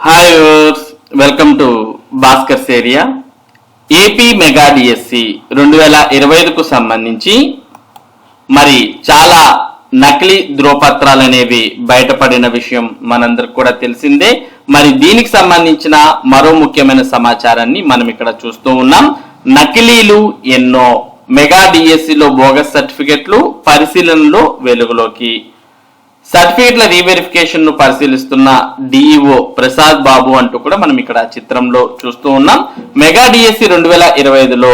Hi viewers, welcome to Bhaskar's area. AP mega DSC 2025కు సంబంధించి మరి చాలా నకిలీ ధ్రువపత్రాలు అనేవి బయటపడిన విషయం మనందరికి కూడా తెలిసిందే. మరి దీనికి సంబంధించిన మరో ముఖ్యమైన సమాచారాన్ని మనం ఇక్కడ చూస్తూ ఉన్నాం. నకిలీలు ఎన్నో, మెగా డిఎస్సిలో బోగస్ సర్టిఫికెట్లు పరిశీలనలో వెలుగులోకి. సర్టిఫికెట్ల రీవెరిఫికేషన్ ను పరిశీలిస్తున్న డిఈఓ ప్రసాద్ బాబు అంటూ కూడా మనం ఇక్కడ చిత్రంలో చూస్తూ ఉన్నాం. మెగా డిఎస్సి 2025లో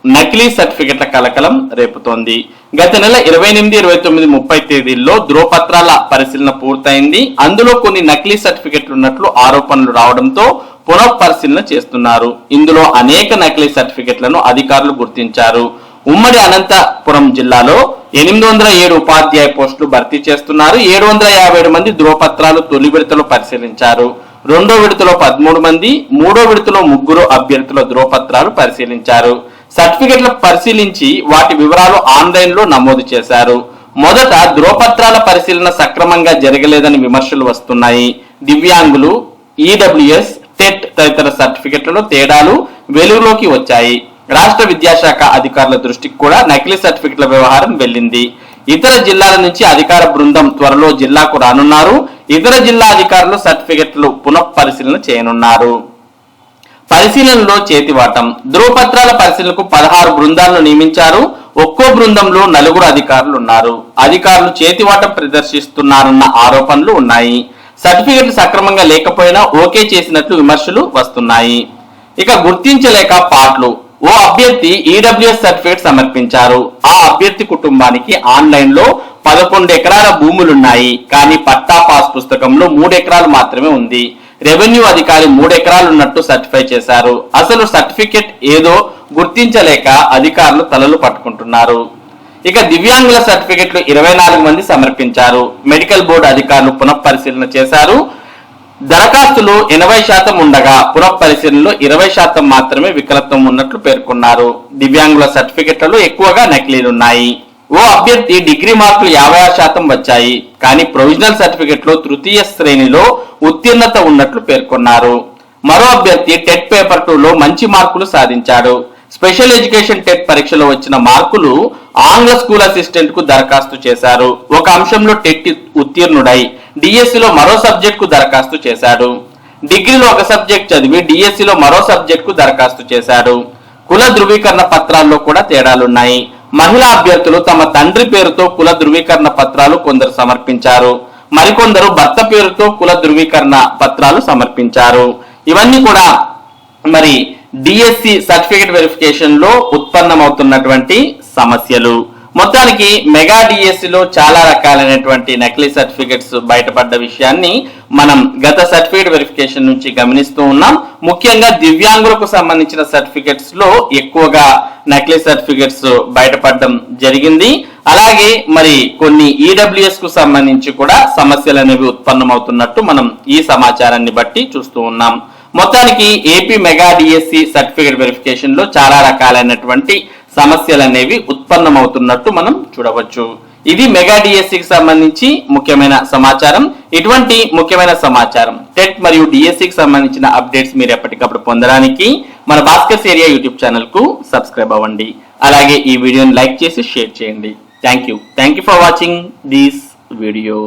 నకిలీ సర్టిఫికెట్ల కలకలం రేపుతోంది. గత నెల 28, 29, 30 తేదీల్లో ధ్రువపత్రాల పరిశీలన పూర్తయింది. అందులో కొన్ని నకిలీ సర్టిఫికెట్లు ఉన్నట్లు ఆరోపణలు రావడంతో పునఃపరిశీలన చేస్తున్నారు. ఇందులో అనేక నకిలీ సర్టిఫికెట్లను అధికారులు గుర్తించారు. ఉమ్మడి అనంతపురం జిల్లాలో 807 ఉపాధ్యాయ పోస్టులు భర్తీ చేస్తున్నారు. 757 మంది ధ్రువపత్రాలు తొలి విడతలో పరిశీలించారు. రెండో విడతలో 13 మంది, మూడో విడతలో 3 అభ్యర్థుల ధ్రువపత్రాలు పరిశీలించారు. సర్టిఫికెట్ల పరిశీలించి వాటి వివరాలు ఆన్లైన్ లో నమోదు చేశారు. మొదట ధ్రువపత్రాల పరిశీలన సక్రమంగా జరగలేదని విమర్శలు వస్తున్నాయి. దివ్యాంగులు, ఈడబ్ల్యూఎస్, టెట్ తదితర సర్టిఫికెట్లలో తేడాలు వెలుగులోకి వచ్చాయి. రాష్ట్ర విద్యాశాఖ అధికారుల దృష్టికి కూడా నకిలీ సర్టిఫికెట్ల వ్యవహారం వెళ్ళింది. ఇతర జిల్లాల నుంచి అధికార బృందం త్వరలో జిల్లాకు రానున్నారు. ఇతర జిల్లా అధికారులు సర్టిఫికెట్లు పునఃపరిశీలన చేయనున్నారు. పరిశీలనలో చేతివాటం. ధ్రువపత్రాల పరిశీలనకు 16 బృందాలను నియమించారు. ఒక్కో బృందంలో 4 అధికారులు ఉన్నారు. అధికారులు చేతివాటం ప్రదర్శిస్తున్నారన్న ఆరోపణలు ఉన్నాయి. సర్టిఫికెట్లు సక్రమంగా లేకపోయినా ఓకే చేసినట్లు విమర్శలు వస్తున్నాయి. ఇక గుర్తించలేక పాట్లు. ఓ అభ్యర్థి ఈడబ్ల్యూఎస్ సర్టిఫికేట్ సమర్పించారు. ఆ అభ్యర్థి కుటుంబానికి ఆన్లైన్ లో 11 ఎకరాల భూములున్నాయి. కానీ పట్టా పాస్ పుస్తకంలో 3 ఎకరాలు మాత్రమే ఉంది. రెవెన్యూ అధికారి 3 ఎకరాలు ఉన్నట్టు సర్టిఫై చేశారు. అసలు సర్టిఫికెట్ ఏదో గుర్తించలేక అధికారులు తలలు పట్టుకుంటున్నారు. ఇక దివ్యాంగుల సర్టిఫికెట్లు 24 మంది సమర్పించారు. మెడికల్ బోర్డు అధికారులు పునఃపరిశీలన చేశారు. దరఖాస్తులు 80% ఉండగా పునఃపరిశీలనలో 20% మాత్రమే వికలత్వం ఉన్నట్లు పేర్కొన్నారు. దివ్యాంగుల సర్టిఫికెట్లలో ఎక్కువగా నకిలీలున్నాయి. ఓ అభ్యర్థి డిగ్రీ మార్కులు 56% వచ్చాయి. కానీ ప్రొవిజనల్ సర్టిఫికెట్ లో తృతీయ శ్రేణిలో ఉత్తీర్ణత ఉన్నట్లు పేర్కొన్నారు. మరో అభ్యర్థి టెట్ పేపర్ 2లో మంచి మార్కులు సాధించాడు. స్పెషల్ ఎడ్యుకేషన్ టెట్ పరీక్షలో వచ్చిన మార్కులు ఆంగ్ల స్కూల్ అసిస్టెంట్ కు దరఖాస్తు చేశారు. ఒక అంశంలో టెట్ ఉత్తీర్ణుడై డిఎస్సిలో మరో సబ్జెక్ట్ కు దరఖాస్తు చేశాడు. డిగ్రీలో ఒక సబ్జెక్ట్ చదివి డిఎస్సిలో మరో సబ్జెక్ట్ కు దరఖాస్తు చేశాడు. కుల ధృవీకరణ పత్రాల్లో కూడా తేడాలున్నాయి. మహిళా అభ్యర్థులు తమ తండ్రి పేరుతో కుల ధృవీకరణ పత్రాలు కొందరు సమర్పించారు. మరికొందరు భర్త పేరుతో కుల ధృవీకరణ పత్రాలు సమర్పించారు. ఇవన్నీ కూడా మరి డిఎస్సి సర్టిఫికేట్ వెరిఫికేషన్ లో ఉత్పన్నమవుతున్నటువంటి సమస్యలు. మొత్తానికి మెగా డిఎస్సిలో చాలా రకాలైనటువంటి నకిలీ సర్టిఫికెట్స్ బయటపడ్డ విషయాన్ని మనం గత సర్టిఫికేట్ వెరిఫికేషన్ నుంచి గమనిస్తూ ఉన్నాం. ముఖ్యంగా దివ్యాంగులకు సంబంధించిన సర్టిఫికెట్స్ లో ఎక్కువగా నకిలీ సర్టిఫికెట్స్ బయటపడడం జరిగింది. అలాగే మరి కొన్ని ఈడబ్ల్యూఎస్ కు సంబంధించి కూడా సమస్యలు అనేవి ఉత్పన్నమవుతున్నట్టు మనం ఈ సమాచారాన్ని బట్టి చూస్తూ ఉన్నాం. మొత్తానికి AP mega DSC certificate verification లో చాలా రకాలైనటువంటి సమస్యలు అనేవి ఉత్పన్నమవుతున్నట్టు మనం చూడవచ్చు. ఇది మెగా డిఎస్సికి సంబంధించి ముఖ్యమైన సమాచారం. ఇటువంటి ముఖ్యమైన సమాచారం టెట్ మరియు డిఎస్సికి సంబంధించిన అప్డేట్స్ మీరు ఎప్పటికప్పుడు పొందడానికి మన భాస్కర్స్ ఏరియా యూట్యూబ్ ఛానల్ కు సబ్స్క్రైబ్ అవ్వండి. అలాగే ఈ వీడియోని లైక్ చేసి షేర్ చేయండి. Thank you for watching this video.